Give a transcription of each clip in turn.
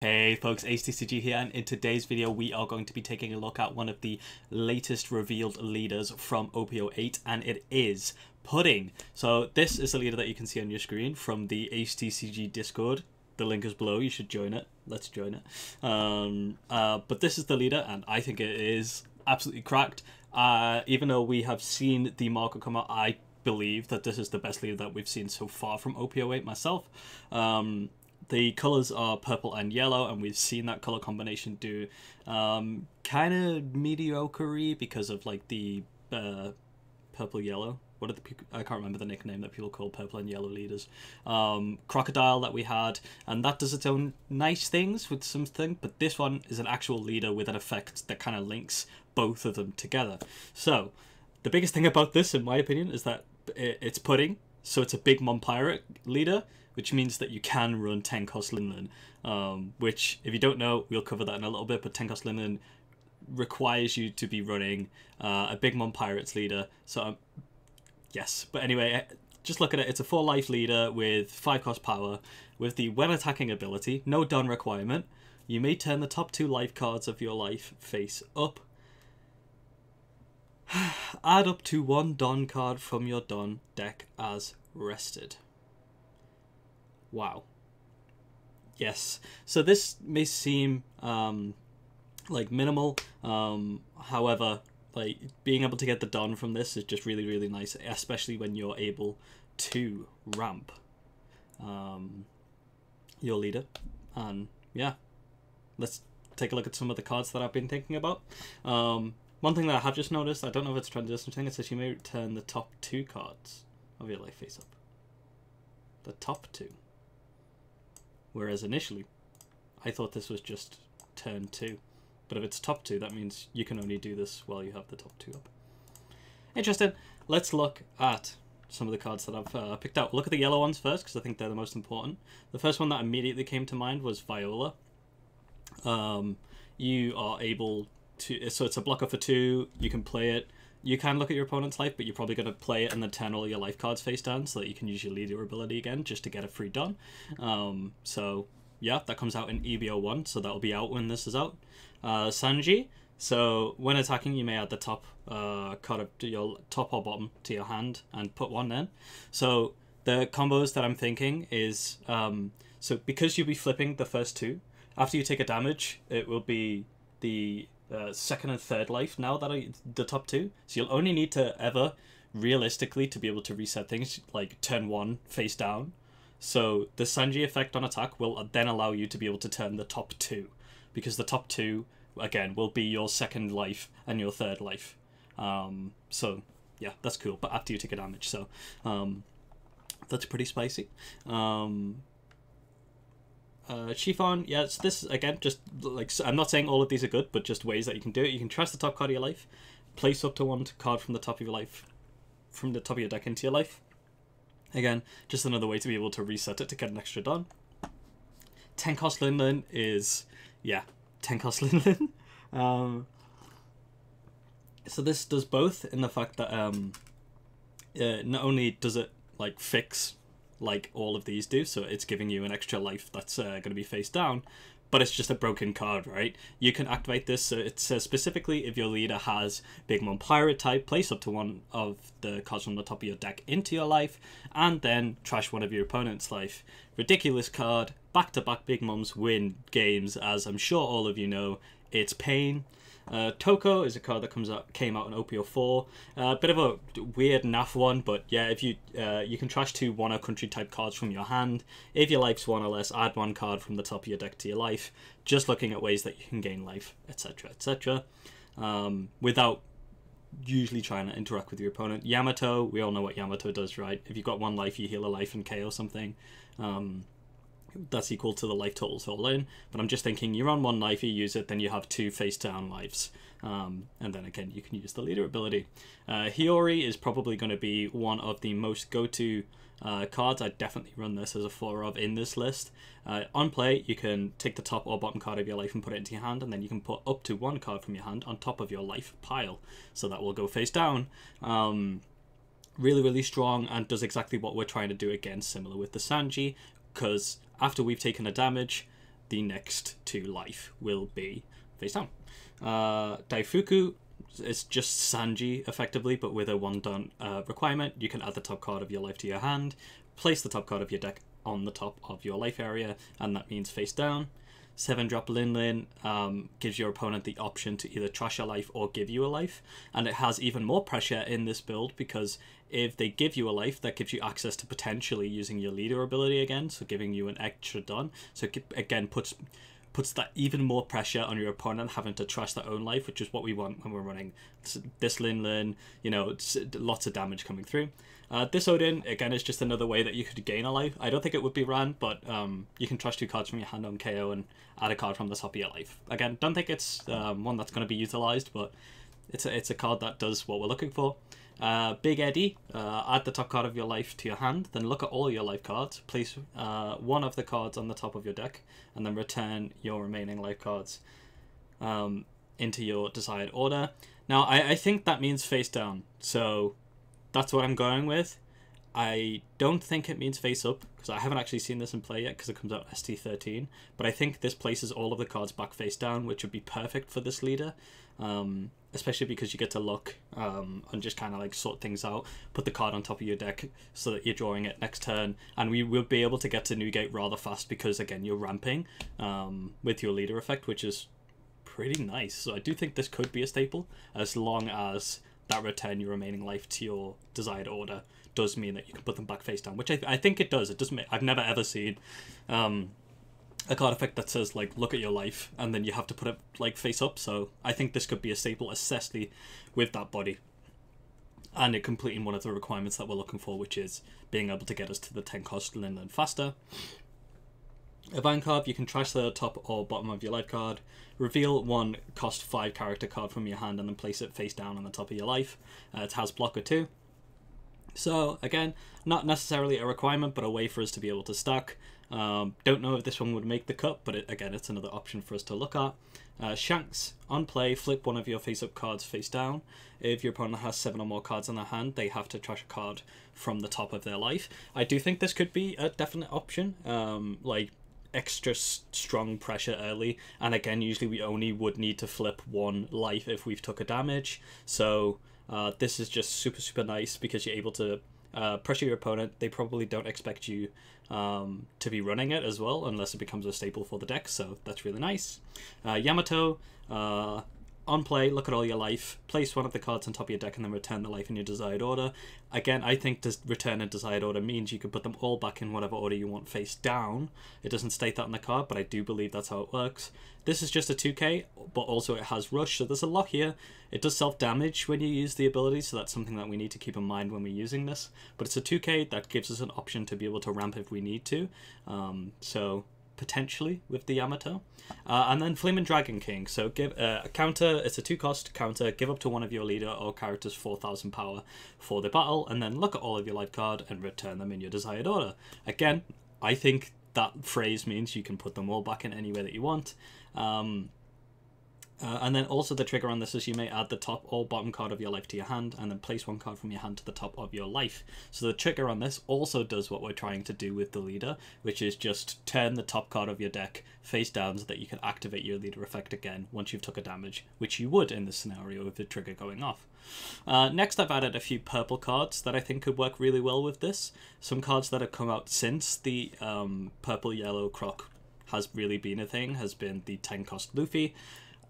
Hey folks, HTCG here, and in today's video we are going to be taking a look at one of the latest revealed leaders from OP08, and it is Pudding. So this is a leader that you can see on your screen from the HTCG Discord. The link is below, you should join it. Let's join it. But this is the leader, and I think it is absolutely cracked. Even though we have seen the marker come out, I believe that this is the best leader that we've seen so far from OP08 myself. The colours are purple and yellow, and we've seen that colour combination do kind of mediocre-y because of like the purple-yellow. What are the I can't remember the nickname that people call purple and yellow leaders. Crocodile that we had, and that does its own nice things with something, but this one is an actual leader with an effect that kind of links both of them together. So the biggest thing about this, in my opinion, is that it's Pudding, so it's a big Mon Pirate leader, which means that you can run 10 cost Linlin, which, if you don't know, we'll cover that in a little bit, but 10 cost Linlin requires you to be running a big Mon Pirates leader, so yes. But anyway, just look at it, it's a 4 life leader with 5 cost power, with the when attacking ability, no Don requirement. You may turn the top 2 life cards of your life face up. Add up to 1 Don card from your Don deck as rested. Wow. Yes. So this may seem like minimal. However, like being able to get the Don from this is just really, really nice, especially when you're able to ramp your leader. And yeah, let's take a look at some of the cards that I've been thinking about. One thing that I have just noticed, I don't know if it's transition thing, it says you may return the top 2 cards of your life face up. The top 2. Whereas initially, I thought this was just turn 2. But if it's top 2, that means you can only do this while you have the top 2 up. Interesting. Let's look at some of the cards that I've picked out. Look at the yellow ones first, because I think they're the most important. The first one that immediately came to mind was Viola. You are able to... So it's a blocker for 2. You can play it. You can look at your opponent's life, but you're probably going to play it and then turn all your life cards face down so that you can use your leader ability again just to get a free Don. So yeah, that comes out in EB01, so that'll be out when this is out. Sanji, so when attacking you may add the top card of your top or bottom to your hand and put 1 in. So the combos that I'm thinking is, so because you'll be flipping the first 2, after you take a damage, it will be the second and third life now that are the top 2, so you'll only need to ever realistically to be able to reset things like turn 1 face down. So the Sanji effect on attack will then allow you to be able to turn the top 2, because the top 2 again will be your second life and your third life. So yeah, that's cool, but after you take a damage, so that's pretty spicy. Chiffon, yeah, so this again, just like, I'm not saying all of these are good, but just ways that you can do it. You can trash the top card of your life, place up to 1 card from the top of your life, from the top of your deck into your life. Again, just another way to be able to reset it to get an extra Don. 10 cost Linlin is, yeah, 10 cost Linlin. So this does both in the fact that not only does it like fix like all of these do, so it's giving you an extra life that's going to be face down, but it's just a broken card, right? You can activate this, so it says specifically if your leader has Big Mom Pirate type, place up to 1 of the cards from the top of your deck into your life, and then trash 1 of your opponent's life. Ridiculous card. Back-to-back Big Moms win games, as I'm sure all of you know. It's pain. Toko is a card that came out in OP04. Bit of a weird naff one, but yeah, if you you can trash 2 1 or country type cards from your hand. If your life's 1 or less, add 1 card from the top of your deck to your life. Just looking at ways that you can gain life, etc., etc. Without usually trying to interact with your opponent. Yamato, we all know what Yamato does, right? If you've got 1 life, you heal a life and KO something. That's equal to the life totals all in, but I'm just thinking you're on 1 life, you use it, then you have 2 face down lives, and then again you can use the leader ability. Hiyori is probably going to be one of the most go-to cards. I definitely run this as a 4 of in this list. On play, you can take the top or bottom card of your life and put it into your hand, and then you can put up to 1 card from your hand on top of your life pile, so that will go face down. Really, really strong, and does exactly what we're trying to do, again similar with the Sanji, because after we've taken a damage, the next 2 life will be face down. Daifuku is just Sanji, effectively, but with a 1 done requirement. You can add the top card of your life to your hand, place the top card of your deck on the top of your life area, and that means face down. 7-drop Linlin gives your opponent the option to either trash a life or give you a life, and it has even more pressure in this build because if they give you a life, that gives you access to potentially using your leader ability again, so giving you an extra done. So it again puts that even more pressure on your opponent having to trash their own life, which is what we want when we're running this Linlin, you know, lots of damage coming through. This Odin, again, is just another way that you could gain a life. I don't think it would be ran, but you can trash 2 cards from your hand on KO and add a card from the top of your life. Again, don't think it's one that's going to be utilized, but it's a card that does what we're looking for. Big Eddie, add the top card of your life to your hand, then look at all your life cards, place 1 of the cards on the top of your deck, and then return your remaining life cards into your desired order. Now, I think that means face down, so that's what I'm going with. I don't think it means face up, because I haven't actually seen this in play yet, because it comes out ST13, but I think this places all of the cards back face down, which would be perfect for this leader, especially because you get to look and just kind of like sort things out, put the card on top of your deck so that you're drawing it next turn, and we will be able to get to Newgate rather fast because, again, you're ramping with your leader effect, which is pretty nice. So I do think this could be a staple, as long as that return your remaining life to your desired order does mean that you can put them back face down, which I think it does. It doesn't. I've never ever seen a card effect that says, like, look at your life, and then you have to put it, like, face up. So I think this could be a staple, especially with that body. And it completing one of the requirements that we're looking for, which is being able to get us to the 10 cost Linlin faster. A Vine card, you can trash the top or bottom of your life card, reveal 1 cost 5 character card from your hand, and then place it face down on the top of your life. It has blocker 2. So, again, not necessarily a requirement, but a way for us to be able to stack. Don't know if this one would make the cut, but again, it's another option for us to look at. Shanks, on play, flip 1 of your face-up cards face down. If your opponent has 7 or more cards in their hand, they have to trash a card from the top of their life. I do think this could be a definite option, like extra strong pressure early, and again, usually we only would need to flip 1 life if we've took a damage. So this is just super nice because you're able to pressure your opponent. They probably don't expect you to be running it as well, unless it becomes a staple for the deck, so that's really nice. Yamato, on play, look at all your life, place 1 of the cards on top of your deck, and then return the life in your desired order. Again, I think return in desired order means you can put them all back in whatever order you want face down. It doesn't state that on the card, but I do believe that's how it works. This is just a 2k, but also it has rush, so there's a lot here. It does self-damage when you use the ability, so that's something that we need to keep in mind when we're using this. But it's a 2k that gives us an option to be able to ramp if we need to. So potentially with the Yamato. And then Flaming Dragon King. So give a counter, it's a 2-cost counter, give up to 1 of your leader or characters 4,000 power for the battle, and then look at all of your life card and return them in your desired order. Again, I think that phrase means you can put them all back in any way that you want. And then also the trigger on this is you may add the top or bottom card of your life to your hand, and then place 1 card from your hand to the top of your life. So the trigger on this also does what we're trying to do with the leader, which is just turn the top card of your deck face down so that you can activate your leader effect again once you've took a damage, which you would in this scenario with the trigger going off. Next, I've added a few purple cards that I think could work really well with this. Some cards that have come out since the purple-yellow croc has really been a thing, has been the 10-cost Luffy.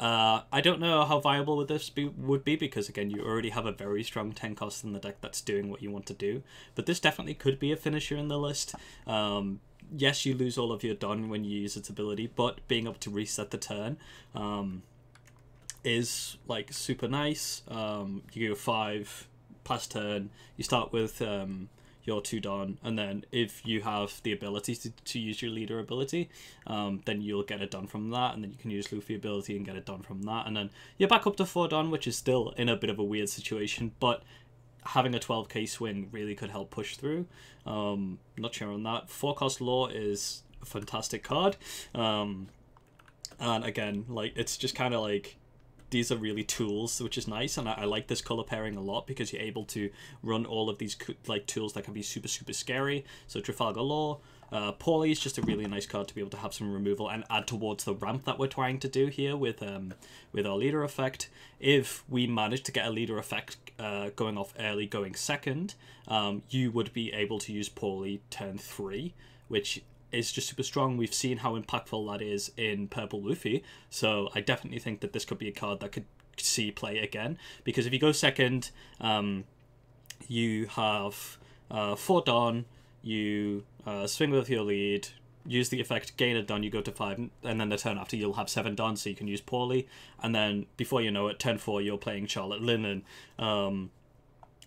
I don't know how viable would this would be because, again, you already have a very strong 10 cost in the deck that's doing what you want to do. But this definitely could be a finisher in the list. Yes, you lose all of your Don when you use its ability, but being able to reset the turn is, like, super nice. You go 5 past turn, you start with your 2 Don, and then if you have the ability to use your leader ability, then you'll get it done from that, and then you can use Luffy ability and get it done from that, and then you're back up to 4 Don, which is still in a bit of a weird situation, but having a 12k swing really could help push through. Not sure on that. 4-cost Law is a fantastic card, and again, like, it's just kind of like, these are really tools, which is nice, and I like this color pairing a lot because you're able to run all of these like tools that can be super scary. So Trafalgar Law, Paulie is just a really nice card to be able to have some removal and add towards the ramp that we're trying to do here with our leader effect. If we manage to get a leader effect going off early, going second, you would be able to use Paulie turn 3, which is just super strong. We've seen how impactful that is in Purple Luffy, so I definitely think that this could be a card that could see play again, because if you go second, you have 4 Don, you swing with your lead, use the effect, gain a Don, you go to 5, and then the turn after you'll have 7 Don, so you can use Paulie, and then before you know it, turn 4 you're playing Charlotte Linlin.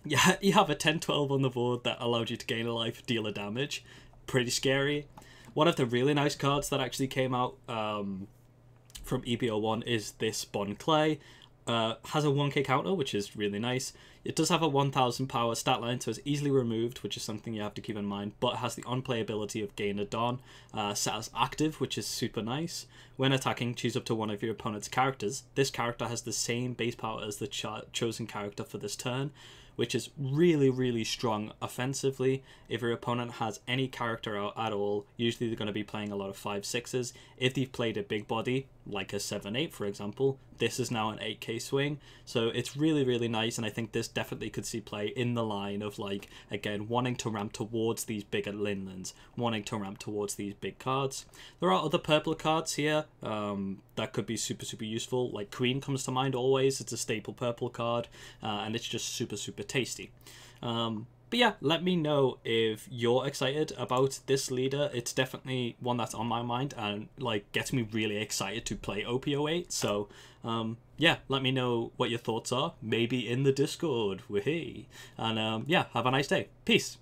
Yeah, you have a 10-12 on the board that allowed you to gain a life, deal a damage. Pretty scary. One of the really nice cards that actually came out from OP08 is this Bon Clay. Has a 1k counter, which is really nice. It does have a 1000 power stat line, so it's easily removed, which is something you have to keep in mind, but it has the on-playability of Gain a Dawn, set as active, which is super nice. When attacking, choose up to one of your opponent's characters. This character has the same base power as the chosen character for this turn, which is really, really strong offensively. If your opponent has any character out at all, usually they're going to be playing a lot of 5/6s. If they've played a big body, like a 7/8 for example, this is now an 8k swing. So it's really, really nice, and I think this definitely could see play in the line of, like, again, wanting to ramp towards these bigger Linlins, wanting to ramp towards these big cards. There are other purple cards here that could be super, super useful. Like Queen comes to mind always. It's a staple purple card, and it's just super, super tasty. But yeah, let me know if you're excited about this leader. It's definitely one that's on my mind and, like, gets me really excited to play OP08. So yeah, let me know what your thoughts are, maybe in the Discord. Wahey. And yeah, have a nice day. Peace.